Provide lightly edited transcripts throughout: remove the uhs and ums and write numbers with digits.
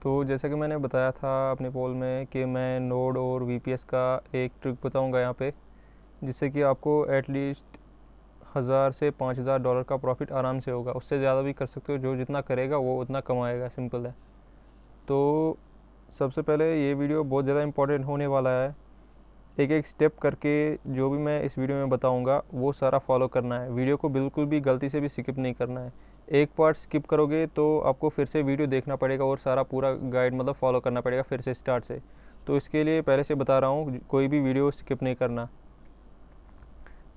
तो जैसा कि मैंने बताया था अपने पोल में कि मैं नोड और वीपीएस का एक ट्रिक बताऊंगा यहाँ पे, जिससे कि आपको एटलीस्ट 1000 से $5000 का प्रॉफिट आराम से होगा। उससे ज़्यादा भी कर सकते हो, जो जितना करेगा वो उतना कमाएगा, सिंपल है। तो सबसे पहले ये वीडियो बहुत ज़्यादा इंपॉर्टेंट होने वाला है। एक एक स्टेप करके जो भी मैं इस वीडियो में बताऊंगा वो सारा फॉलो करना है। वीडियो को बिल्कुल भी गलती से भी स्किप नहीं करना है। एक पार्ट स्किप करोगे तो आपको फिर से वीडियो देखना पड़ेगा और सारा पूरा गाइड मतलब फॉलो करना पड़ेगा फिर से स्टार्ट से। तो इसके लिए पहले से बता रहा हूँ, कोई भी वीडियो स्किप नहीं करना।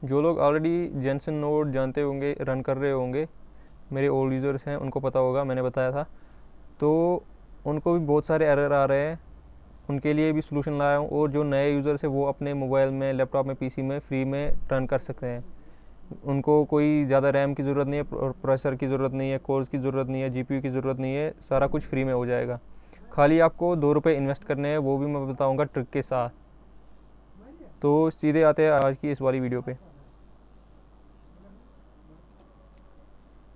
जो लोग ऑलरेडी जेनसन नोड जानते होंगे, रन कर रहे होंगे, मेरे ओल्ड यूज़र्स हैं, उनको पता होगा, मैंने बताया था। तो उनको भी बहुत सारे एरर आ रहे हैं, उनके लिए भी सलूशन लाया हूँ। और जो नए यूज़र्स हैं वो अपने मोबाइल में, लैपटॉप में, पीसी में फ्री में रन कर सकते हैं। उनको कोई ज़्यादा रैम की ज़रूरत नहीं है, प्रोसेसर की ज़रूरत नहीं है, कोर्स की ज़रूरत नहीं है, जीपीयू की ज़रूरत नहीं है, सारा कुछ फ्री में हो जाएगा। खाली आपको ₹2 इन्वेस्ट करने हैं, वो भी मैं बताऊँगा ट्रिक के साथ। तो सीधे आते हैं आज की इस वाली वीडियो पे।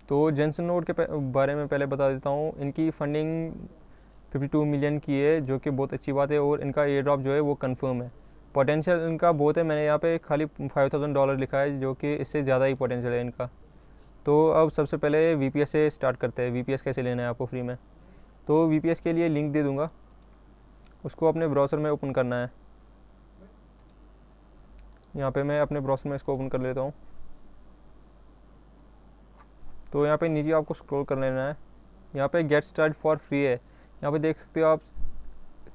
तो जेनसन नोड के बारे में पहले बता देता हूँ। इनकी फंडिंग 52 मिलियन की है, जो कि बहुत अच्छी बात है। और इनका एयर ड्रॉप जो है वो कंफर्म है। पोटेंशियल इनका बहुत है, मैंने यहाँ पे खाली $5000 लिखा है, जो कि इससे ज़्यादा ही पोटेंशियल है इनका। तो अब सबसे पहले वीपीएस से स्टार्ट करते हैं। वीपीएस कैसे लेना है आपको फ्री में। तो वीपीएस के लिए लिंक दे दूँगा, उसको अपने ब्राउज़र में ओपन करना है। यहाँ पे मैं अपने ब्राउज़र में इसको ओपन कर लेता हूँ। तो यहाँ पे नीचे आपको स्क्रॉल कर लेना है। यहाँ पे गेट स्टार्ट फॉर फ्री है। यहाँ पे देख सकते हो आप,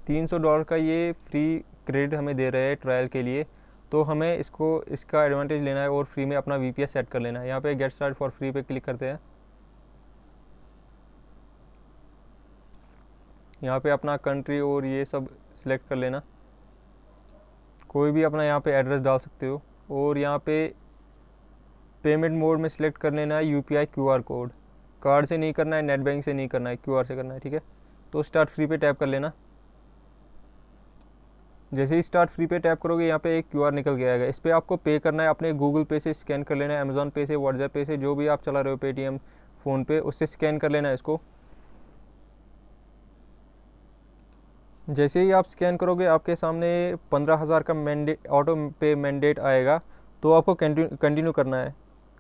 $300 का ये फ्री क्रेडिट हमें दे रहे हैं ट्रायल के लिए। तो हमें इसका एडवांटेज लेना है और फ्री में अपना वीपीएस सेट कर लेना है। यहाँ पे गेट स्टार्ट फॉर फ्री पे क्लिक करते हैं। यहाँ पे अपना कंट्री और ये सब सिलेक्ट कर लेना। कोई भी अपना यहाँ पे एड्रेस डाल सकते हो। और यहाँ पे पेमेंट मोड में सिलेक्ट कर लेना है यूपीआई क्यूआर कोड। कार्ड से नहीं करना है, नेट बैंक से नहीं करना है, क्यूआर से करना है, ठीक है। तो स्टार्ट फ्री पे टैप कर लेना। जैसे ही स्टार्ट फ्री पे टैप करोगे, यहाँ पे एक क्यूआर निकल के आएगा। इस पर आपको पे करना है। अपने गूगल पे से स्कैन कर लेना है, अमेज़ॉन पे से, व्हाट्सएप पे से, जो भी आप चला रहे हो, पेटीएम, फ़ोन पे, उससे स्कैन कर लेना है इसको। जैसे ही आप स्कैन करोगे, आपके सामने 15,000 का मैंडेट, ऑटो पे मैंडेट आएगा। तो आपको कंटिन्यू करना है।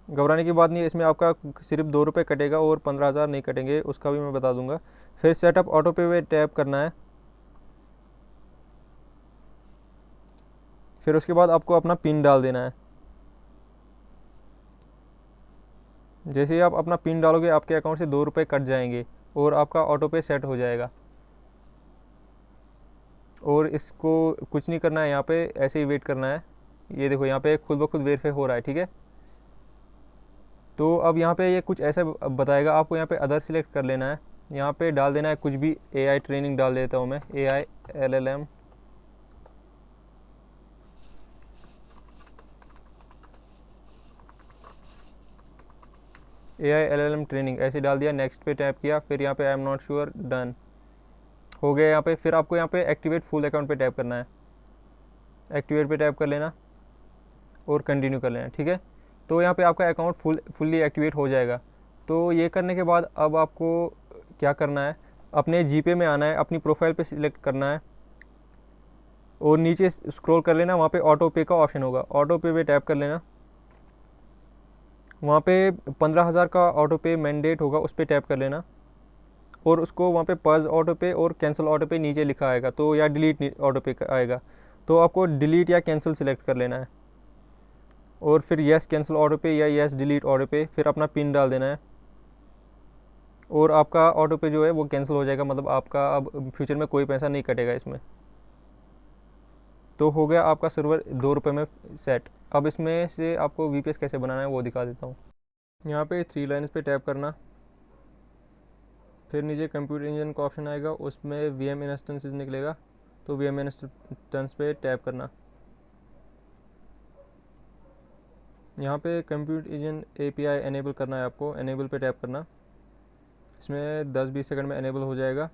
घबराने की बात नहीं है, इसमें आपका सिर्फ ₹2 कटेगा और 15,000 नहीं कटेंगे, उसका भी मैं बता दूंगा। फिर सेटअप ऑटो पे टैप करना है। फिर उसके बाद आपको अपना पिन डाल देना है। जैसे ही आप अपना पिन डालोगे, आपके अकाउंट से ₹2 कट जाएंगे और आपका ऑटो पे सेट हो जाएगा। और इसको कुछ नहीं करना है, यहाँ पे ऐसे ही वेट करना है। ये देखो, यहाँ पे खुद ब खुद वेरीफाई हो रहा है, ठीक है। तो अब यहाँ पे ये कुछ ऐसा बताएगा, आपको यहाँ पे अदर सिलेक्ट कर लेना है। यहाँ पे डाल देना है कुछ भी। एआई ट्रेनिंग डाल देता हूँ मैं, AI LLM, AI LLM training ऐसे डाल दिया। नेक्स्ट पे टैप किया, फिर यहाँ पे I am not sure, done हो गया। यहाँ पे फिर आपको यहाँ पे एक्टिवेट फुल अकाउंट पे टैप करना है। एक्टिवेट पे टैप कर लेना और कंटिन्यू कर लेना, ठीक है। तो यहाँ पे आपका अकाउंट फुल्ली एक्टिवेट हो जाएगा। तो ये करने के बाद अब आपको क्या करना है, अपने जीपे में आना है, अपनी प्रोफाइल पे सिलेक्ट करना है और नीचे स्क्रॉल कर लेना। वहाँ पे ऑटो पे का ऑप्शन होगा, ऑटो पे टैप कर लेना। वहाँ पे 15,000 का ऑटो पे मैंडेट होगा, उस पर टैप कर लेना। और उसको वहाँ पे पॉज ऑटो पे और कैंसिल ऑटो पे नीचे लिखा आएगा, तो या डिलीट ऑटो पे आएगा। तो आपको डिलीट या कैंसिल सेलेक्ट कर लेना है। और फिर येस कैंसिल ऑटो पे या येस डिलीट ऑटो पे, फिर अपना पिन डाल देना है। और आपका ऑटो पे जो है वो कैंसिल हो जाएगा, मतलब आपका अब फ्यूचर में कोई पैसा नहीं कटेगा इसमें। तो हो गया आपका सर्वर ₹2 में सेट। अब इसमें से आपको वीपीएस कैसे बनाना है वो दिखा देता हूँ। यहाँ पे 3 लाइन्स पे टैप करना। फिर नीचे कंप्यूटर इंजन का ऑप्शन आएगा, उसमें वीएम इंस्टेंसेस निकलेगा। तो वीएम इंस्टेंस पे टैप करना। यहाँ पे कंप्यूटर इंजन एपीआई एनेबल करना है आपको, एनेबल पे टैप करना। इसमें 10-20 सेकंड में एनेबल हो जाएगा।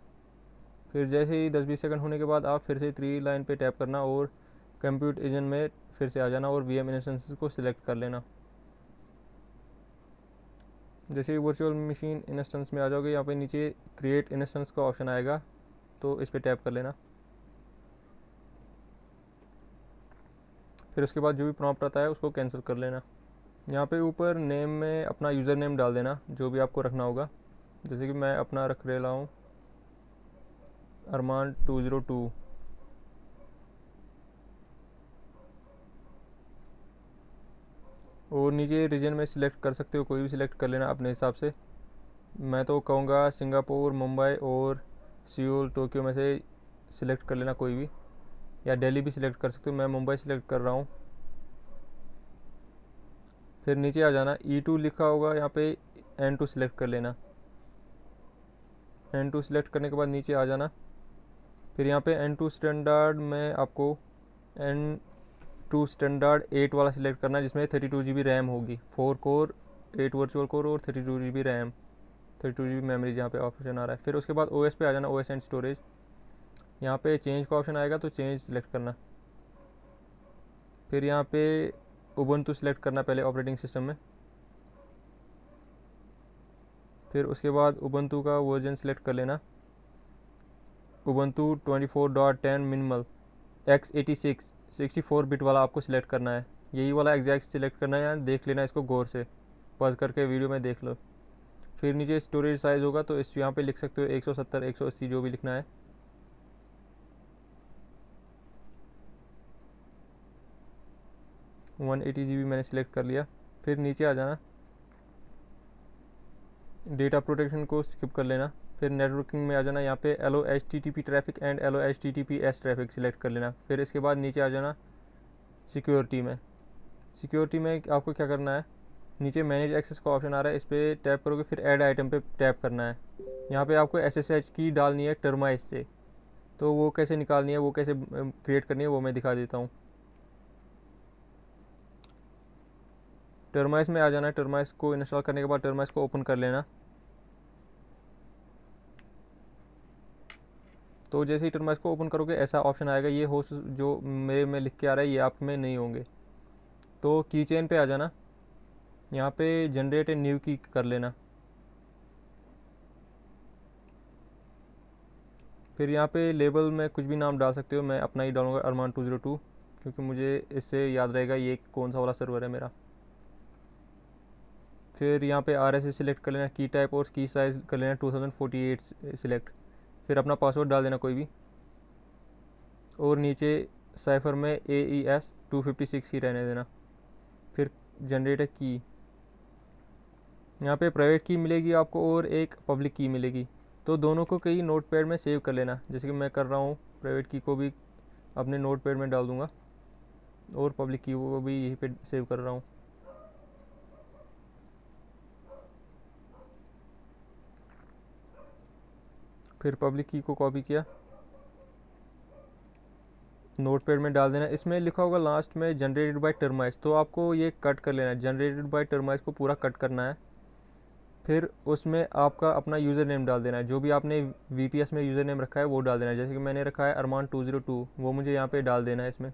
फिर जैसे ही 10-20 सेकंड होने के बाद आप फिर से 3 लाइन पे टैप करना और कंप्यूटर इंजन में फिर से आ जाना और वीएम इंस्टेंसेस को सिलेक्ट कर लेना। जैसे ही वर्चुअल मशीन इंस्टेंस में आ जाओगे, यहाँ पे नीचे क्रिएट इंस्टेंस का ऑप्शन आएगा, तो इस पर टैप कर लेना। फिर उसके बाद जो भी प्रॉम्प्ट आता है उसको कैंसिल कर लेना। यहाँ पे ऊपर नेम में अपना यूज़र नेम डाल देना जो भी आपको रखना होगा। जैसे कि मैं अपना रख रहा हूँ अरमान 202। और नीचे रीजन में सिलेक्ट कर सकते हो, कोई भी सिलेक्ट कर लेना अपने हिसाब से। मैं तो कहूँगा सिंगापुर, मुंबई और सियोल, टोक्यो में से सिलेक्ट कर लेना कोई भी, या दिल्ली भी सिलेक्ट कर सकते हो। मैं मुंबई सिलेक्ट कर रहा हूँ। फिर नीचे आ जाना, E2 लिखा होगा यहाँ पे, N2 सिलेक्ट कर लेना। N2 सिलेक्ट करने के बाद नीचे आ जाना। फिर यहाँ पे N2 स्टैंडर्ड में आपको N2 स्टैंडर्ड 8 वाला सिलेक्ट करना है, जिसमें 32 GB रैम होगी, 4 कोर 8 वर्चुअल कोर और 32 GB रैम, 32 GB मेमोरी जहाँ पे ऑप्शन आ रहा है। फिर उसके बाद OS पे आ जाना, OS एंड स्टोरेज। यहाँ पे चेंज का ऑप्शन आएगा तो चेंज सिलेक्ट करना। फिर यहाँ पे उबंटू सिलेक्ट करना पहले ऑपरेटिंग सिस्टम में। फिर उसके बाद उबंटू का वर्जन सिलेक्ट कर लेना, उबंटू 24.10 मिनिमल x86 64 बिट वाला आपको सिलेक्ट करना है। यही वाला एग्जैक्ट सिलेक्ट करना है, देख लेना इसको गौर से, पॉज करके वीडियो में देख लो। फिर नीचे स्टोरेज साइज़ होगा तो इस यहाँ पे लिख सकते हो 170 180 जो भी लिखना है। वन 180 GB मैंने सिलेक्ट कर लिया। फिर नीचे आ जाना, डेटा प्रोटेक्शन को स्किप कर लेना। फिर नेटवर्किंग में आ जाना, यहाँ पे LO HTTP traffic and LO HTTPS traffic select कर लेना। फिर इसके बाद नीचे आ जाना सिक्योरिटी में। सिक्योरिटी में आपको क्या करना है, नीचे मैनेज एक्सेस का ऑप्शन आ रहा है, इस पर टैप करोगे, फिर ऐड आइटम पे टैप करना है। यहाँ पे आपको SSH की डालनी है टर्माइस से, तो वो कैसे निकालनी है, वो कैसे क्रिएट करनी है वो मैं दिखा देता हूँ। टर्माइस में आ जाना है, टर्माइस को इंस्टॉल करने के बाद टर्माइस को ओपन कर लेना। तो जैसे ही टर्माइस को ओपन करोगे ऐसा ऑप्शन आएगा, ये होस्ट जो मेरे में लिख के आ रहा है ये आप में नहीं होंगे। तो की चेन पे आ जाना, यहाँ पे जनरेट ए न्यू की कर लेना। फिर यहाँ पे लेबल में कुछ भी नाम डाल सकते हो, मैं अपना ही डालूंगा अरमान 202, क्योंकि मुझे इससे याद रहेगा ये कौन सा वाला सर्वर है मेरा। फिर यहाँ पे RSA सिलेक्ट कर लेना, की टाइप और की साइज़ कर लेना 2048 सिलेक्ट। फिर अपना पासवर्ड डाल देना कोई भी, और नीचे साइफर में AES 256 ही रहने देना। फिर जनरेट की, यहाँ पे प्राइवेट की मिलेगी आपको और एक पब्लिक की मिलेगी, तो दोनों को कहीं नोट पैड में सेव कर लेना, जैसे कि मैं कर रहा हूँ। प्राइवेट की को भी अपने नोट पैड में डाल दूँगा और पब्लिक की को भी यहीं पे सेव कर रहा हूँ। फिर पब्लिक की को कॉपी किया, नोट पैड में डाल देना। इसमें लिखा होगा लास्ट में जनरेटेड बाय टर्माइस, तो आपको ये कट कर लेना है, जनरेटेड बाय टर्माइस को पूरा कट करना है। फिर उसमें आपका अपना यूज़र नेम डाल देना है, जो भी आपने VPS में यूज़र नेम रखा है वो डाल देना है। जैसे कि मैंने रखा है अरमान 202, वो मुझे यहाँ पे डाल देना है, इसमें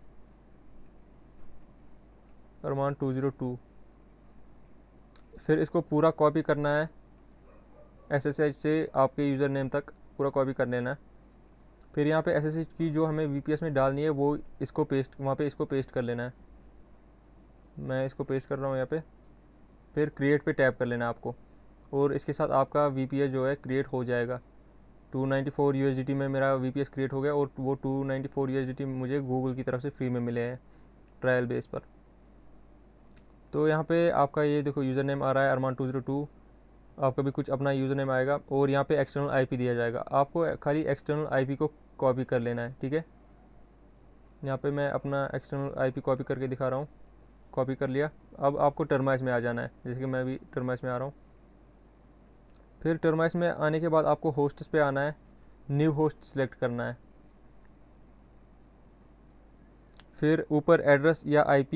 अरमान 202। फिर इसको पूरा कॉपी करना है, SSH से आपके यूज़र नेम तक पूरा कॉपी कर लेना है। फिर यहाँ पे SSH की जो हमें VPS में डालनी है वो इसको पेस्ट, वहाँ पे इसको पेस्ट कर लेना है। मैं इसको पेस्ट कर रहा हूँ यहाँ पे। फिर क्रिएट पे टैप कर लेना आपको, और इसके साथ आपका VPS जो है क्रिएट हो जाएगा। 294 USDT में मेरा VPS क्रिएट हो गया, और वो 294 USDT मुझे गूगल की तरफ से फ्री में मिले हैं ट्रायल बेस पर। तो यहाँ पे आपका ये देखो यूज़र नेम आ रहा है अरमान 202, आपका भी कुछ अपना यूज़र नेम आएगा, और यहाँ पे एक्सटर्नल IP दिया जाएगा। आपको खाली एक्सटर्नल IP को कॉपी कर लेना है, ठीक है। यहाँ पे मैं अपना एक्सटर्नल IP कॉपी करके दिखा रहा हूँ, कॉपी कर लिया। अब आपको टर्माइस में आ जाना है, जैसे कि मैं भी टर्माइस में आ रहा हूँ। फिर टर्माइस में आने के बाद आपको होस्ट्स पे आना है, न्यू होस्ट सेलेक्ट करना है। फिर ऊपर एड्रेस या IP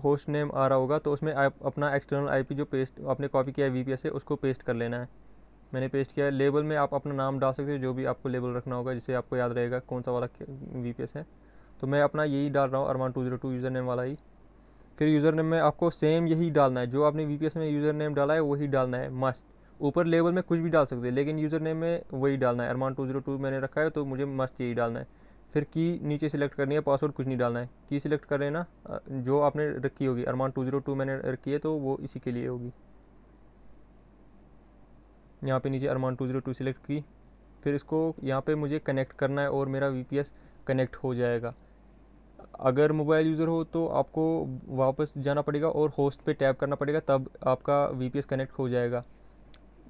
होस्ट नेम आ रहा होगा, तो उसमें आप अपना एक्सटर्नल IP जो पेस्ट आपने कॉपी किया है VPS से उसको पेस्ट कर लेना है। मैंने पेस्ट किया है। लेबल में आप अपना नाम डाल सकते हो, जो भी आपको लेबल रखना होगा, जिससे आपको याद रहेगा कौन सा वाला VPS है। तो मैं अपना यही डाल रहा हूँ, अरमान 202 यूज़र नेम वाला ही। फिर यूज़र नेम में आपको सेम यही डालना है, जो आपने VPS में यूज़र नेम डाला है वही डालना है मस्ट, ऊपर लेबल में कुछ भी डाल सकते हैं, लेकिन यूज़र नेम में वही डालना है, अरमान 202 मैंने रखा है तो मुझे मस्ट यही डालना है। फिर की नीचे सिलेक्ट करनी है, पासवर्ड कुछ नहीं डालना है, की सिलेक्ट कर लेना जो आपने रखी होगी, अरमान 202 मैंने रखी है तो वो इसी के लिए होगी। यहाँ पे नीचे अरमान 202 सिलेक्ट की, फिर इसको यहाँ पे मुझे कनेक्ट करना है और मेरा VPS कनेक्ट हो जाएगा। अगर मोबाइल यूज़र हो तो आपको वापस जाना पड़ेगा और होस्ट पे टैप करना पड़ेगा, तब आपका VPS कनेक्ट हो जाएगा।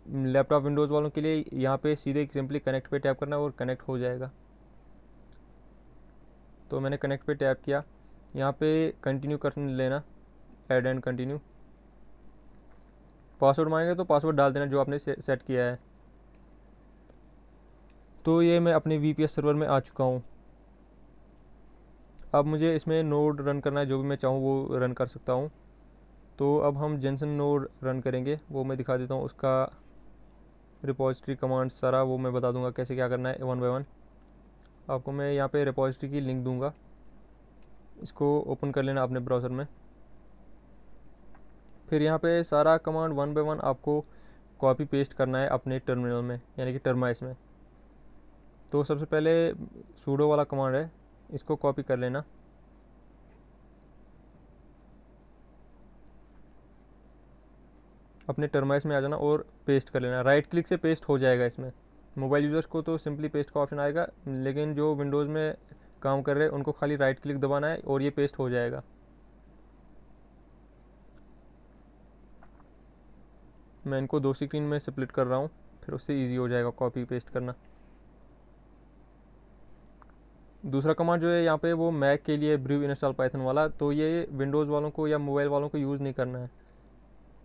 लैपटॉप विंडोज़ वालों के लिए यहाँ पे सीधे सिंपली कनेक्ट पे टैप करना है और कनेक्ट हो जाएगा। तो मैंने कनेक्ट पे टैप किया, यहाँ पे कंटिन्यू कर लेना, ऐड एंड कंटिन्यू। पासवर्ड मांगेगा तो पासवर्ड डाल देना जो आपने सेट किया है। तो ये मैं अपने VPS सर्वर में आ चुका हूँ। अब मुझे इसमें नोड रन करना है, जो भी मैं चाहूँ वो रन कर सकता हूँ। तो अब हम जेनसन नोड रन करेंगे, वो मैं दिखा देता हूँ। उसका रिपॉजिटरी कमांड सारा वो मैं बता दूंगा कैसे क्या करना है वन बाय वन। आपको मैं यहाँ पे रिपॉजिटरी की लिंक दूंगा, इसको ओपन कर लेना अपने ब्राउज़र में। फिर यहाँ पे सारा कमांड वन बाय वन आपको कॉपी पेस्ट करना है अपने टर्मिनल में, यानी कि टर्माइस में। तो सबसे पहले सूडो वाला कमांड है, इसको कॉपी कर लेना। अपने टर्माइस में आ जाना और पेस्ट कर लेना, राइट क्लिक से पेस्ट हो जाएगा इसमें। मोबाइल यूज़र्स को तो सिंपली पेस्ट का ऑप्शन आएगा, लेकिन जो विंडोज़ में काम कर रहे हैं उनको खाली राइट क्लिक दबाना है और ये पेस्ट हो जाएगा। मैं इनको दो स्क्रीन में स्प्लिट कर रहा हूँ, फिर उससे ईजी हो जाएगा कॉपी पेस्ट करना। दूसरा कमांड जो है यहाँ पे वो मैक के लिए ब्रीव इंस्टॉल पाइथन वाला, तो ये विंडोज़ वालों को या मोबाइल वालों को यूज़ नहीं करना है।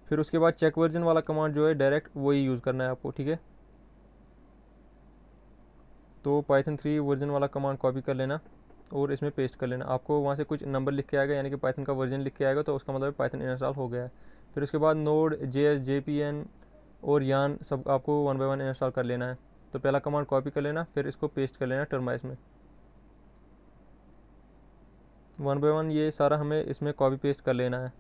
फिर उसके बाद चेक वर्जन वाला कमांड जो है डायरेक्ट वही यूज़ करना है आपको, ठीक है। तो पाइथन 3 वर्जन वाला कमांड कॉपी कर लेना और इसमें पेस्ट कर लेना। आपको वहाँ से कुछ नंबर लिख के आएगा, यानी कि पाइथन का वर्जन लिख के आएगा, तो उसका मतलब पाइथन इंस्टॉल हो गया है। फिर उसके बाद नोड JS JPN और यान सब आपको वन बाय वन इंस्टॉल कर लेना है। तो पहला कमांड कॉपी कर लेना, फिर इसको पेस्ट कर लेना टर्माइस में। वन बाय वन ये सारा हमें इसमें कॉपी पेस्ट कर लेना है,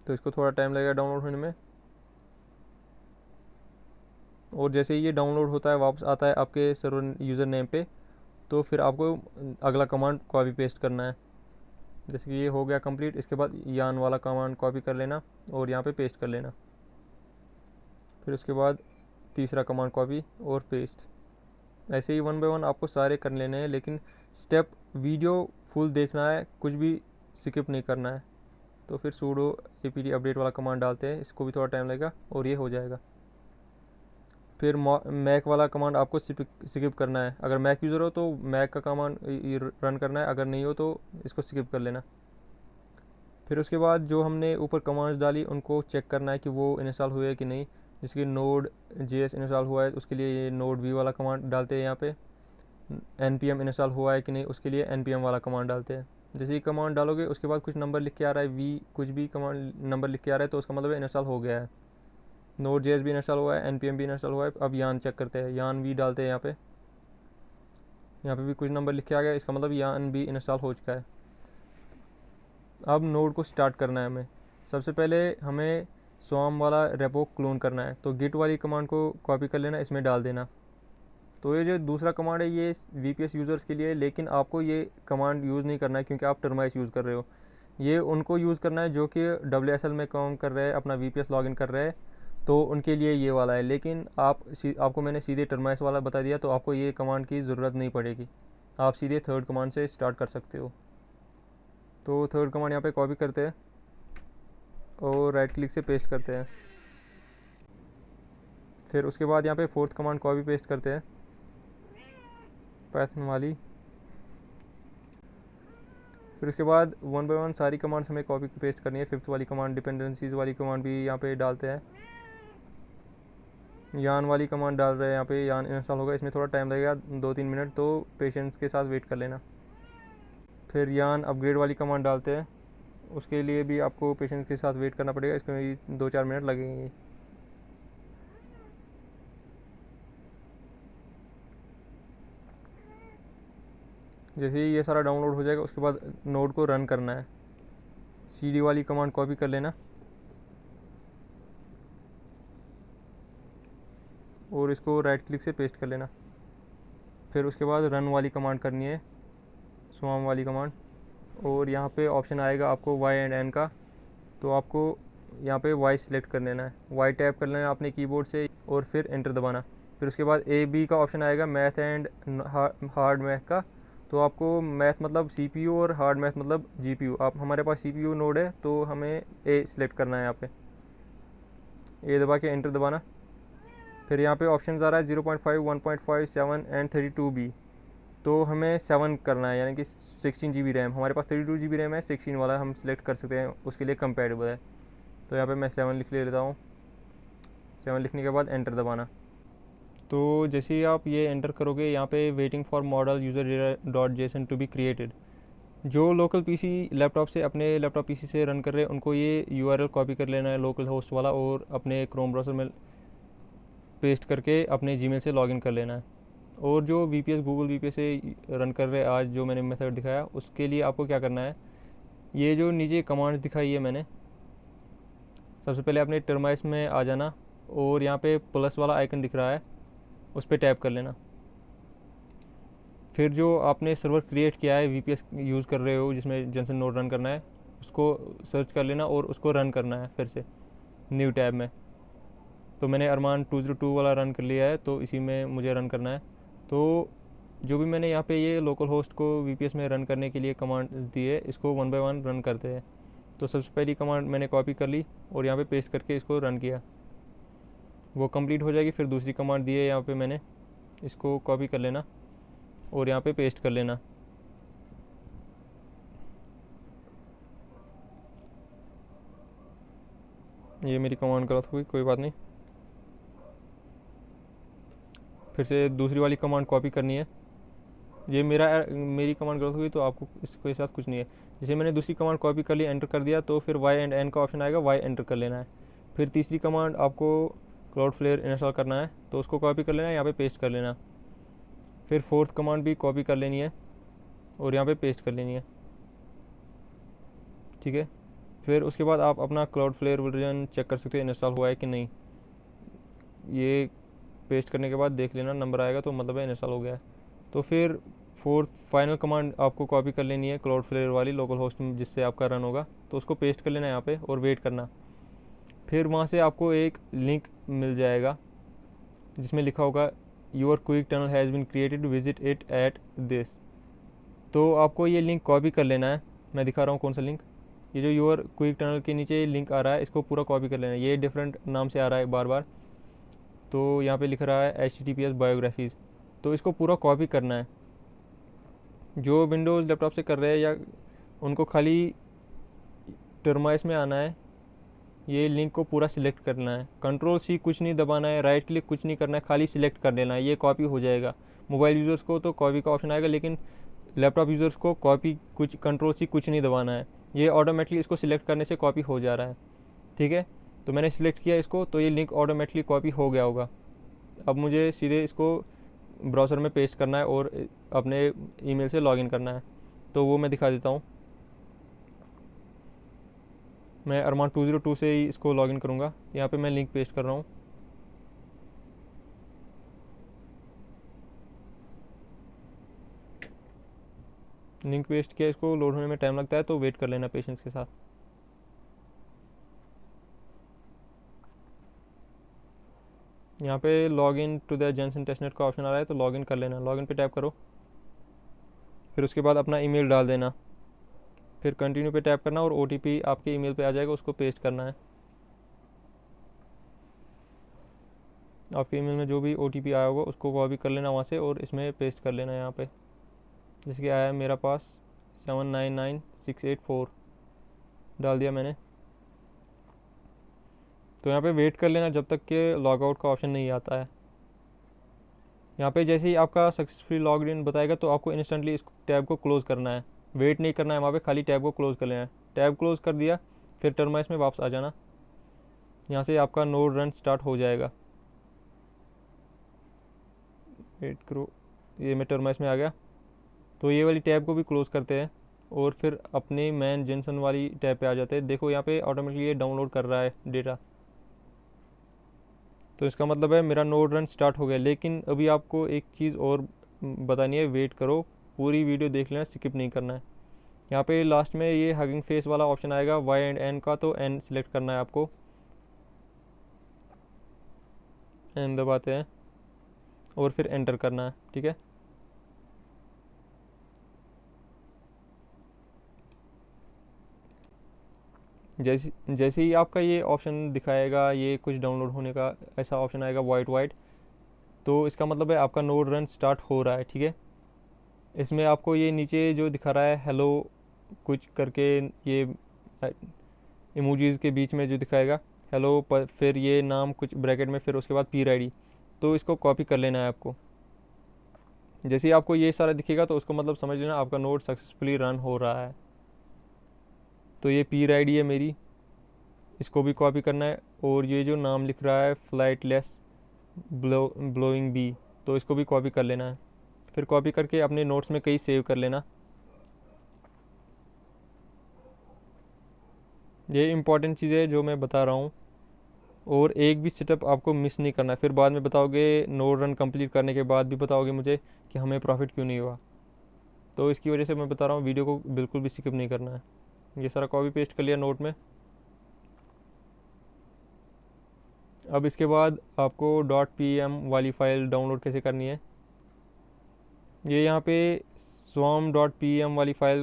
तो इसको थोड़ा टाइम लगेगा डाउनलोड होने में। और जैसे ही ये डाउनलोड होता है वापस आता है आपके सर्वर यूज़र नेम पे, तो फिर आपको अगला कमांड कॉपी पेस्ट करना है। जैसे कि ये हो गया कंप्लीट, इसके बाद यान वाला कमांड कॉपी कर लेना और यहाँ पे पेस्ट कर लेना। फिर उसके बाद तीसरा कमांड कॉपी और पेस्ट। ऐसे ही वन बाय वन आपको सारे कर लेने हैं, लेकिन स्टेप वीडियो फुल देखना है, कुछ भी स्किप नहीं करना है। तो फिर सूडो apd अपडेट वाला कमांड डालते हैं, इसको भी थोड़ा टाइम लगेगा और ये हो जाएगा। फिर मैक वाला कमांड आपको स्किप करना है, अगर मैक यूज़र हो तो मैक का कमांड रन करना है, अगर नहीं हो तो इसको स्किप कर लेना। फिर उसके बाद जो हमने ऊपर कमांड्स डाली उनको चेक करना है कि वो इंस्टॉल हुए कि नहीं। जैसे कि नोड JS इंस्टॉल हुआ है, उसके लिए ये नोड V वाला कमांड डालते हैं यहाँ पे। npm इंस्टॉल हुआ है कि नहीं, उसके लिए npm वाला कमांड डालते हैं। जैसे ही कमांड डालोगे उसके बाद कुछ नंबर लिख के आ रहा है, V कुछ भी कमांड नंबर लिख के आ रहा है, तो उसका मतलब इंस्टॉल हो गया है। नोड JS भी इंस्टॉल हुआ है, npm भी इंस्टॉल हुआ है। अब यान चेक करते हैं, यान V डालते हैं यहाँ पे। यहाँ पे भी कुछ नंबर लिख के आ गया, इसका मतलब यान भी इंस्टॉल हो चुका है। अब नोड को स्टार्ट करना है हमें। सबसे पहले हमें स्वाम वाला रेपो क्लोन करना है, तो गिट वाली कमांड को कॉपी कर लेना, इसमें डाल देना। तो ये जो दूसरा कमांड है ये VPS यूज़र्स के लिए है, लेकिन आपको ये कमांड यूज़ नहीं करना है क्योंकि आप टर्माइस यूज़ कर रहे हो। ये उनको यूज़ करना है जो कि WSL में काम कर रहे हैं, अपना VPS लॉगिन कर रहे हैं, तो उनके लिए ये वाला है। लेकिन आपको मैंने सीधे टर्माइस वाला बता दिया, तो आपको ये कमांड की ज़रूरत नहीं पड़ेगी, आप सीधे थर्ड कमांड से स्टार्ट कर सकते हो। तो थर्ड कमांड यहाँ पे कॉपी करते हैं और राइट क्लिक से पेस्ट करते हैं। फिर उसके बाद यहाँ पे फोर्थ कमांड कॉपी पेस्ट करते हैं, पाइथन वाली। फिर उसके बाद वन बाय वन सारी कमांड्स हमें कॉपी पेस्ट करनी है। फिफ्थ वाली कमांड डिपेंडेंसीज वाली कमांड भी यहाँ पे डालते हैं। यान वाली कमांड डाल रहे हैं यहाँ पे, यान इंस्टॉल होगा, इसमें थोड़ा टाइम लगेगा 2-3 मिनट, तो पेशेंस के साथ वेट कर लेना। फिर यान अपग्रेड वाली कमांड डालते हैं, उसके लिए भी आपको पेशेंस के साथ वेट करना पड़ेगा, इसमें भी 2-4 मिनट लगेंगे। जैसे ही ये सारा डाउनलोड हो जाएगा उसके बाद नोड को रन करना है। CD वाली कमांड कॉपी कर लेना और इसको राइट क्लिक से पेस्ट कर लेना। फिर उसके बाद रन वाली कमांड करनी है, स्वाम वाली कमांड, और यहाँ पे ऑप्शन आएगा आपको वाई एंड एन का, तो आपको यहाँ पे वाई सिलेक्ट कर लेना है, वाई टैप कर लेना है अपने कीबोर्ड से और फिर एंटर दबाना। फिर उसके बाद ए बी का ऑप्शन आएगा मैथ एंड हार्ड मैथ का, तो आपको मैथ मतलब सीपीयू और हार्ड मैथ मतलब जीपीयू। आप हमारे पास सीपीयू नोड है तो हमें ए सिलेक्ट करना है, यहाँ पे ए दबा के एंटर दबाना। फिर यहाँ पे ऑप्शन आ रहा है 0.5, 1.5, 7 एंड 32B, तो हमें 7 करना है, यानी कि 16 GB रैम। हमारे पास 32 GB रैम है, 16 वाला हम सिलेक्ट कर सकते हैं, उसके लिए कंपेटेबल है। तो यहाँ पे मैं 7 लिख लेता हूँ। 7 लिखने के बाद एंटर दबाना। तो जैसे ही आप ये एंटर करोगे, यहाँ पे waiting for model user dot JSON to be created, जो लोकल पीसी लैपटॉप से अपने लैपटॉप पीसी से रन कर रहे हैं उनको ये यूआरएल कॉपी कर लेना है लोकल होस्ट वाला, और अपने क्रोम ब्राउज़र में पेस्ट करके अपने जीमेल से लॉगिन कर लेना है। और जो वीपीएस गूगल वीपीएस से रन कर रहे हैं आज जो मैंने मेथड दिखाया, उसके लिए आपको क्या करना है, ये जो नीचे कमांड्स दिखाई है मैंने, सबसे पहले अपने टर्माइस में आ जाना और यहाँ पे प्लस वाला आइकन दिख रहा है, उस पर टैप कर लेना। फिर जो आपने सर्वर क्रिएट किया है वीपीएस यूज़ कर रहे हो जिसमें जेनसन नोड रन करना है, उसको सर्च कर लेना और उसको रन करना है फिर से न्यू टैब में। तो मैंने अरमान 202 वाला रन कर लिया है, तो इसी में मुझे रन करना है। तो जो भी मैंने यहाँ पे ये लोकल होस्ट को वीपीएस में रन करने के लिए कमांड दी है, इसको 1 बाय 1 रन करते हैं। तो सबसे पहली कमांड मैंने कॉपी कर ली और यहाँ पे पेस्ट करके इसको रन किया, वो कंप्लीट हो जाएगी। फिर दूसरी कमांड दी है यहाँ पे मैंने, इसको कॉपी कर लेना और यहाँ पे पेस्ट कर लेना। ये मेरी कमांड गलत हुई, कोई बात नहीं। फिर से दूसरी वाली कमांड कॉपी करनी है। ये मेरी कमांड गलत हुई तो आपको इसके साथ कुछ नहीं है। जैसे मैंने दूसरी कमांड कॉपी कर ली, एंटर कर दिया, तो फिर वाई एंड एन का ऑप्शन आएगा, वाई एंटर कर लेना है। फिर तीसरी कमांड आपको क्लाउडफ्लेयर इंस्टॉल करना है, तो उसको कॉपी कर लेना है, यहाँ पे पेस्ट कर लेना। फिर फोर्थ कमांड भी कॉपी कर लेनी है और यहाँ पे पेस्ट कर लेनी है, ठीक है। फिर उसके बाद आप अपना क्लाउडफ्लेयर वर्जन चेक कर सकते हो इंस्टॉल हुआ है कि नहीं। ये पेस्ट करने के बाद देख लेना, नंबर आएगा तो मतलब है इंस्टॉल हो गया है। तो फिर फोर्थ फाइनल कमांड आपको कॉपी कर लेनी है क्लाउडफ्लेयर वाली लोकल होस्ट जिससे आपका रन होगा, तो उसको पेस्ट कर लेना है यहाँ पे और वेट करना। फिर वहाँ से आपको एक लिंक मिल जाएगा जिसमें लिखा होगा your quick tunnel has been created, visit it at this. तो आपको ये लिंक कॉपी कर लेना है। मैं दिखा रहा हूँ कौन सा लिंक। ये जो योर क्विक टनल के नीचे लिंक आ रहा है, इसको पूरा कॉपी कर लेना है। ये डिफरेंट नाम से आ रहा है बार बार, तो यहाँ पे लिख रहा है HTTPS बायोग्राफीज़, तो इसको पूरा कॉपी करना है। जो विंडोज़ लैपटॉप से कर रहे हैं या उनको खाली टर्माइस में आना है, ये लिंक को पूरा सिलेक्ट करना है, Ctrl+C कुछ नहीं दबाना है, राइट क्लिक कुछ नहीं करना है, खाली सिलेक्ट कर लेना है, ये कॉपी हो जाएगा। मोबाइल यूज़र्स को तो कॉपी का ऑप्शन आएगा, लेकिन लैपटॉप यूज़र्स को कॉपी कुछ Ctrl+C कुछ नहीं दबाना है, ये ऑटोमेटिकली इसको सिलेक्ट करने से कॉपी हो जा रहा है, ठीक है। तो मैंने सिलेक्ट किया इसको, तो ये लिंक ऑटोमेटिकली कॉपी हो गया होगा। अब मुझे सीधे इसको ब्राउज़र में पेस्ट करना है और अपने ईमेल से लॉगिन करना है, तो वो मैं दिखा देता हूँ। मैं अरमान 202 से ही इसको लॉगिन करूँगा। यहाँ पे मैं लिंक पेस्ट कर रहा हूँ। लिंक पेस्ट किया, इसको लोड होने में टाइम लगता है तो वेट कर लेना पेशेंस के साथ। यहाँ पे login to the Gensyn testnet का ऑप्शन आ रहा है, तो लॉगिन कर लेना। लॉगिन पे टैप करो, फिर उसके बाद अपना ईमेल डाल देना, फिर कंटिन्यू पे टैप करना और OTP आपके ईमेल पे आ जाएगा, उसको पेस्ट करना है। आपके ईमेल में जो भी OTP आया होगा उसको कॉपी कर लेना वहाँ से और इसमें पेस्ट कर लेना। यहाँ पे जैसे कि आया है मेरा पास 799684 डाल दिया मैंने। तो यहाँ पे वेट कर लेना जब तक कि लॉग आउट का ऑप्शन नहीं आता है। यहाँ पे जैसे ही आपका सक्सेसफुली लॉग्ड इन बताएगा तो आपको इंस्टेंटली इस टैब को क्लोज़ करना है, वेट नहीं करना है वहाँ पे, खाली टैब को क्लोज़ कर लेना है। टैब क्लोज़ कर दिया, फिर टर्माइस में वापस आ जाना, यहाँ से आपका नोड रन स्टार्ट हो जाएगा। वेट करो, ये मैं टर्माइस में आ गया। तो ये वाली टैब को भी क्लोज़ करते हैं और फिर अपने मैन जेनसन वाली टैब पे आ जाते हैं। देखो यहाँ पे ऑटोमेटिकली ये डाउनलोड कर रहा है डेटा। तो इसका मतलब है मेरा नोड रन स्टार्ट हो गया। लेकिन अभी आपको एक चीज़ और बतानी है, वेट करो, पूरी वीडियो देख लेना, स्किप नहीं करना है। यहाँ पे लास्ट में ये हगिंग फेस वाला ऑप्शन आएगा वाई एंड एन का, तो एन सिलेक्ट करना है आपको, एन दबाते हैं और फिर एंटर करना है, ठीक है। जैसे ही आपका ये ऑप्शन दिखाएगा, ये कुछ डाउनलोड होने का ऐसा ऑप्शन आएगा वाइट वाइट, तो इसका मतलब है आपका नोड रन स्टार्ट हो रहा है, ठीक है। इसमें आपको ये नीचे जो दिखा रहा है हेलो कुछ करके, ये इमोजीज़ के बीच में जो दिखाएगा हेलो, फिर ये नाम कुछ ब्रैकेट में, फिर उसके बाद पीर आईडी, तो इसको कॉपी कर लेना है आपको। जैसे ही आपको ये सारा दिखेगा तो उसको मतलब समझ लेना आपका नोड सक्सेसफुली रन हो रहा है। तो ये पीर आईडी है मेरी, इसको भी कॉपी करना है। और ये जो नाम लिख रहा है फ्लाइटलेस ब्लोइंग बी, तो इसको भी कॉपी कर लेना है। फिर कॉपी करके अपने नोट्स में कहीं सेव कर लेना। ये इंपॉर्टेंट चीज़ है जो मैं बता रहा हूँ, और एक भी सेटअप आपको मिस नहीं करना है। फिर बाद में बताओगे, नोड रन कंप्लीट करने के बाद भी बताओगे मुझे कि हमें प्रॉफिट क्यों नहीं हुआ। तो इसकी वजह से मैं बता रहा हूँ, वीडियो को बिल्कुल भी स्किप नहीं करना है। ये सारा कॉपी पेस्ट कर लिया नोट में। अब इसके बाद आपको .pm वाली फ़ाइल डाउनलोड कैसे करनी है, ये यहाँ पे swarm.pm वाली फ़ाइल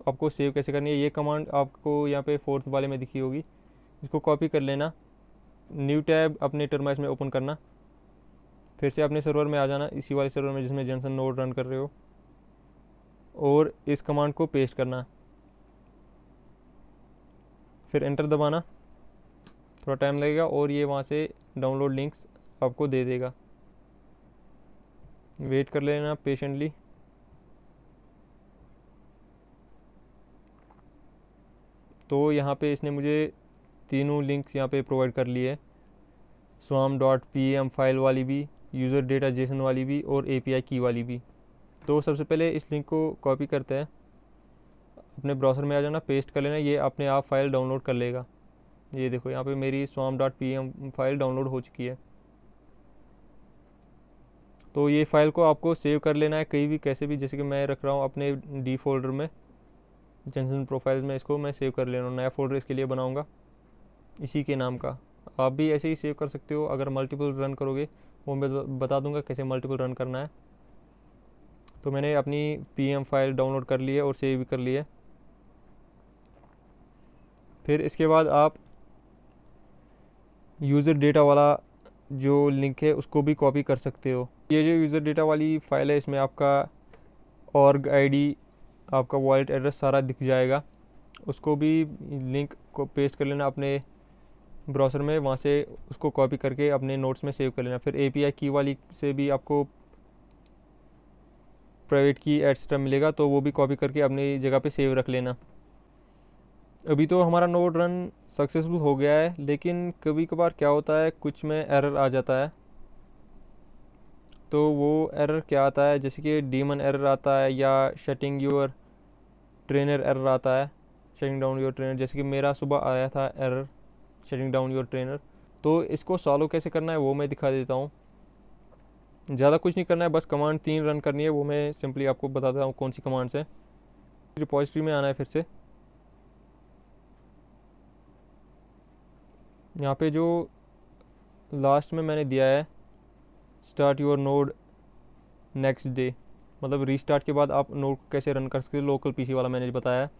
आपको सेव कैसे करनी है, ये कमांड आपको यहाँ पे 4th वाले में दिखी होगी। इसको कॉपी कर लेना, न्यू टैब अपने टर्माइस में ओपन करना, फिर से अपने सर्वर में आ जाना, इसी वाले सर्वर में जिसमें जेनसन नोड रन कर रहे हो, और इस कमांड को पेस्ट करना, फिर एंटर दबाना। थोड़ा टाइम लगेगा और ये वहाँ से डाउनलोड लिंक्स आपको दे देगा। वेट कर लेना पेशेंटली। तो यहाँ पे इसने मुझे तीनों लिंक्स यहाँ पे प्रोवाइड कर लिए है, swarm.pm फाइल वाली भी, यूज़र डेटा जेसन वाली भी, और API की वाली भी। तो सबसे पहले इस लिंक को कॉपी करते हैं, अपने ब्राउज़र में आ जाना, पेस्ट कर लेना, ये अपने आप फाइल डाउनलोड कर लेगा। ये देखो यहाँ पे मेरी swarm.pm फाइल डाउनलोड हो चुकी है। तो ये फ़ाइल को आपको सेव कर लेना है कहीं भी कैसे भी, जैसे कि मैं रख रहा हूँ अपने डी फोल्डर में, जेनसन प्रोफाइल्स में, इसको मैं सेव कर ले रहा हूँ। नया फोल्डर इसके लिए बनाऊँगा इसी के नाम का। आप भी ऐसे ही सेव कर सकते हो। अगर मल्टीपल रन करोगे, वो मैं बता दूंगा कैसे मल्टीपल रन करना है। तो मैंने अपनी PM फाइल डाउनलोड कर ली है और सेव भी कर ली है। फिर इसके बाद आप यूज़र डेटा वाला जो लिंक है उसको भी कॉपी कर सकते हो। ये जो यूज़र डेटा वाली फ़ाइल है, इसमें आपका org ID, आपका वॉलेट एड्रेस सारा दिख जाएगा। उसको भी लिंक को पेस्ट कर लेना अपने ब्राउज़र में, वहाँ से उसको कॉपी करके अपने नोट्स में सेव कर लेना। फिर API की वाली से भी आपको प्राइवेट की एक्स्ट्रा मिलेगा, तो वो भी कॉपी करके अपनी जगह पे सेव रख लेना। अभी तो हमारा नोड रन सक्सेसफुल हो गया है, लेकिन कभी कभार क्या होता है, कुछ में एरर आ जाता है। तो वो एरर क्या आता है, जैसे कि डीमन एरर आता है, या शटिंग योर ट्रेनर एरर आता है, शटिंग डाउन योर ट्रेनर। जैसे कि मेरा सुबह आया था error, shutting down your trainer. तो इसको सॉल्व कैसे करना है वो मैं दिखा देता हूँ। ज़्यादा कुछ नहीं करना है, बस कमांड 3 रन करनी है, वो मैं सिंपली आपको बता देता हूँ कौन सी कमांड्स है। रिपॉजिटरी में आना है, फिर से यहाँ पे जो लास्ट में मैंने दिया है start your node next day, मतलब रीस्टार्ट के बाद आप नोड को कैसे रन कर सकते हो, लोकल PC वाला मैंने बताया है।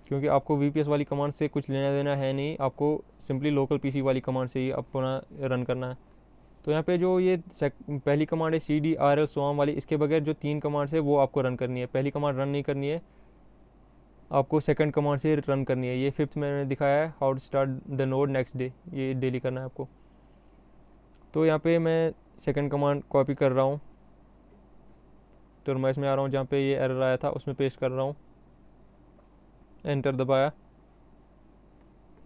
क्योंकि आपको VPS वाली कमांड से कुछ लेना देना है नहीं, आपको सिंपली लोकल PC वाली कमांड से ही अपना रन करना है। तो यहाँ पे जो ये पहली कमांड है CDRL swarm वाली, इसके बगैर जो 3 कमांड्स है वो आपको रन करनी है। पहली कमांड रन नहीं करनी है, आपको सेकंड कमांड से रन करनी है। ये 5th मैंने दिखाया है, how to start the node next day, ये डेली करना है आपको। तो यहाँ पे मैं सेकंड कमांड कॉपी कर रहा हूँ, टर्माइस में आ रहा हूँ, जहाँ पे ये एरर आया था उसमें पेस्ट कर रहा हूँ, एंटर दबाया।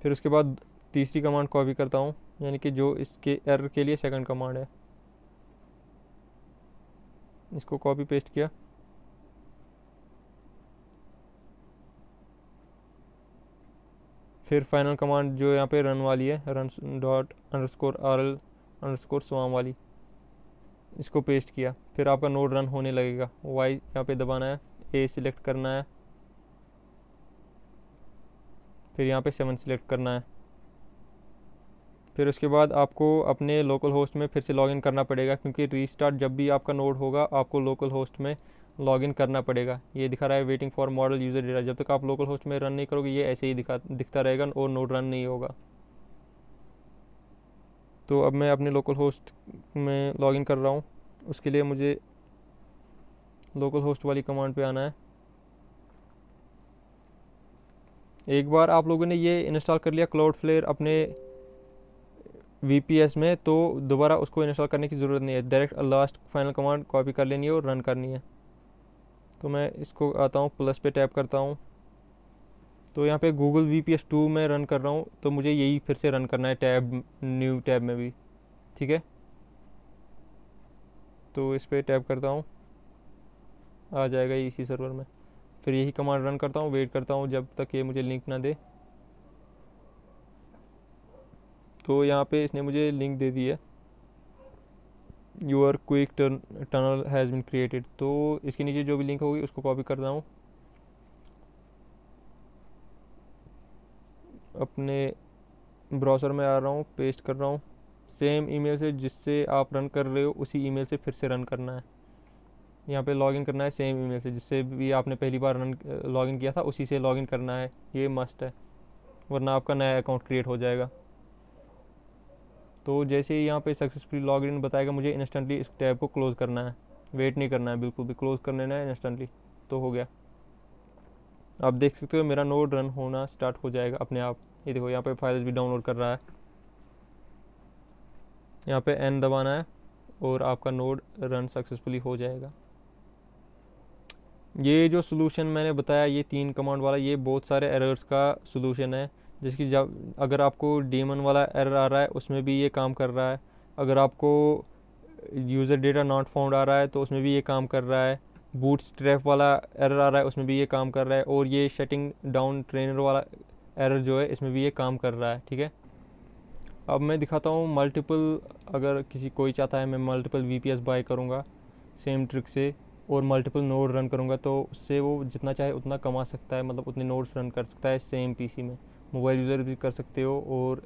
फिर उसके बाद तीसरी कमांड कॉपी करता हूँ, यानी कि जो इसके एरर के लिए सेकंड कमांड है, इसको कॉपी पेस्ट किया। फिर फाइनल कमांड जो यहाँ पे रन वाली है, run._rl अंडरस्कोर स्वाम वाली, इसको पेस्ट किया, फिर आपका नोड रन होने लगेगा। वाई यहाँ पे दबाना है, ए सिलेक्ट करना है, फिर यहाँ पे 7 सिलेक्ट करना है। फिर उसके बाद आपको अपने लोकल होस्ट में फिर से लॉगिन करना पड़ेगा, क्योंकि रीस्टार्ट जब भी आपका नोड होगा आपको लोकल होस्ट में लॉगिन करना पड़ेगा। ये दिखा रहा है waiting for model user data, जब तक आप लोकल होस्ट में रन नहीं करोगे ये ऐसे ही दिखता रहेगा और नोड रन नहीं होगा। तो अब मैं अपने लोकल होस्ट में लॉगिन कर रहा हूँ। उसके लिए मुझे लोकल होस्ट वाली कमांड पे आना है। एक बार आप लोगों ने ये इंस्टॉल कर लिया क्लाउडफ्लेयर अपने VPS में, तो दोबारा उसको इंस्टॉल करने की ज़रूरत नहीं है, direct last final command copy कर लेनी है और रन करनी है। तो मैं इसको आता हूँ, प्लस पे टैप करता हूँ, तो यहाँ पे गूगल VPS 2 में रन कर रहा हूँ, तो मुझे यही फिर से रन करना है टैब, न्यू टैब में भी, ठीक है। तो इस पर टैप करता हूँ, आ जाएगा इसी सर्वर में। फिर यही कमांड रन करता हूँ, वेट करता हूँ जब तक ये मुझे लिंक ना दे। तो यहाँ पे इसने मुझे लिंक दे दी है, your quick tunnel has been created. तो इसके नीचे जो भी लिंक होगी उसको कॉपी करता हूँ, अपने ब्राउज़र में आ रहा हूँ, पेस्ट कर रहा हूँ, सेम ईमेल से जिससे आप रन कर रहे हो उसी ईमेल से फिर से रन करना है। यहाँ पे लॉगिन करना है सेम ईमेल से जिससे भी आपने पहली बार लॉगिन किया था, उसी से लॉगिन करना है, ये मस्ट है, वरना आपका नया अकाउंट क्रिएट हो जाएगा। तो जैसे ही यहाँ पे सक्सेसफुली लॉगिन बताएगा, मुझे इंस्टेंटली इस टैब को क्लोज़ करना है, वेट नहीं करना है बिल्कुल भी, क्लोज़ कर लेना है इंस्टेंटली। तो हो गया, आप देख सकते हो मेरा नोड रन होना स्टार्ट हो जाएगा अपने आप। ये देखो यहाँ पे फाइल्स भी डाउनलोड कर रहा है, यहाँ पे N दबाना है और आपका नोड रन सक्सेसफुली हो जाएगा। ये जो सोल्यूशन मैंने बताया, ये 3 कमांड वाला, ये बहुत सारे एरर्स का सोल्यूशन है, जिसकी जब अगर आपको डेमन वाला एरर आ रहा है उसमें भी ये काम कर रहा है, अगर आपको यूज़र डेटा नॉट फाउंड आ रहा है तो उसमें भी ये काम कर रहा है, बूटस्ट्रैप वाला एरर आ रहा है उसमें भी ये काम कर रहा है, और ये शटिंग डाउन ट्रेनर वाला एरर जो है इसमें भी ये काम कर रहा है, ठीक है। अब मैं दिखाता हूँ मल्टीपल, अगर कोई चाहता है मैं मल्टीपल VPS बाय करूँगा सेम ट्रिक से और मल्टीपल नोड रन करूँगा, तो उससे वो जितना चाहे उतना कमा सकता है, मतलब उतने नोड्स रन कर सकता है सेम PC में। मोबाइल यूज़र भी कर सकते हो और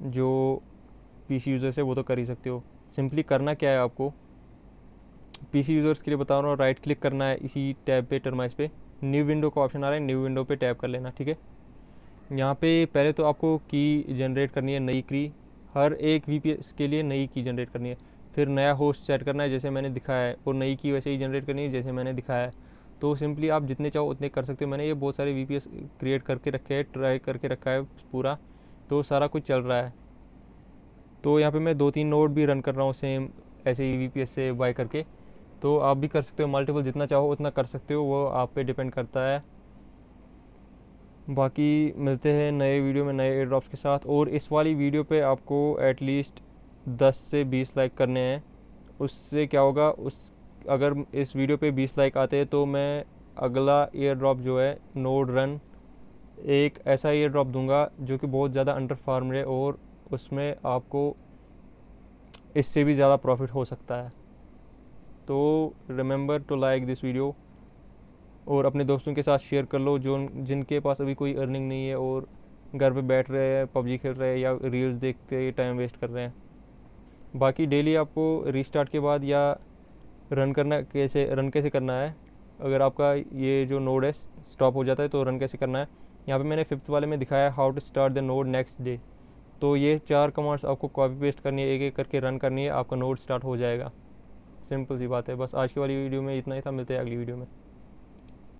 जो PC यूज़र्स है वो तो कर ही सकते हो। सिंपली करना क्या है, आपको PC यूज़र्स के लिए बता रहा हूँ, राइट क्लिक करना है इसी टैब पे, टर्माइज पे, न्यू विंडो का ऑप्शन आ रहा है, न्यू विंडो पे टैप कर लेना, ठीक है। यहाँ पे पहले तो आपको की जनरेट करनी है, नई की, हर एक VPS के लिए नई की जनरेट करनी है, फिर नया होस्ट सेट करना है जैसे मैंने दिखाया है, और नई की वैसे ही जनरेट करनी है जैसे मैंने दिखाया है। तो सिंपली आप जितने चाहो उतने कर सकते हो। मैंने ये बहुत सारे VPS क्रिएट करके रखे हैं, ट्राई करके रखा है पूरा, तो सारा कुछ चल रहा है। तो यहाँ पे मैं 2-3 नोड भी रन कर रहा हूँ सेम ऐसे ही VPS से बाय करके। तो आप भी कर सकते हो, मल्टीपल जितना चाहो उतना कर सकते हो, वो आप पे डिपेंड करता है। बाकी मिलते हैं नए वीडियो में नए एयर ड्रॉप्स के साथ, और इस वाली वीडियो पे आपको एटलीस्ट 10 से 20 लाइक करने हैं। उससे क्या होगा, अगर इस वीडियो पे 20 लाइक आते हैं तो मैं अगला एयर ड्रॉप जो है नोड रन, एक ऐसा एयर ड्रॉप दूंगा जो कि बहुत ज़्यादा अंडर फार्म्ड है और उसमें आपको इससे भी ज़्यादा प्रॉफिट हो सकता है। तो remember to like this video और अपने दोस्तों के साथ शेयर कर लो जो जिनके पास अभी कोई अर्निंग नहीं है और घर पे बैठ रहे हैं, PUBG खेल रहे हैं या रील्स देखते टाइम वेस्ट कर रहे हैं। बाकी डेली आपको रीस्टार्ट के बाद या रन कैसे करना है, अगर आपका ये जो नोड है स्टॉप हो जाता है तो रन कैसे करना है। यहाँ पे मैंने 5th वाले में दिखाया how to start the node next day. तो ये 4 कमांड्स आपको कॉपी पेस्ट करनी है, एक एक करके रन करनी है, आपका नोड स्टार्ट हो जाएगा। सिंपल सी बात है। बस आज की वाली वीडियो में इतना ही था, मिलते हैं अगली वीडियो में।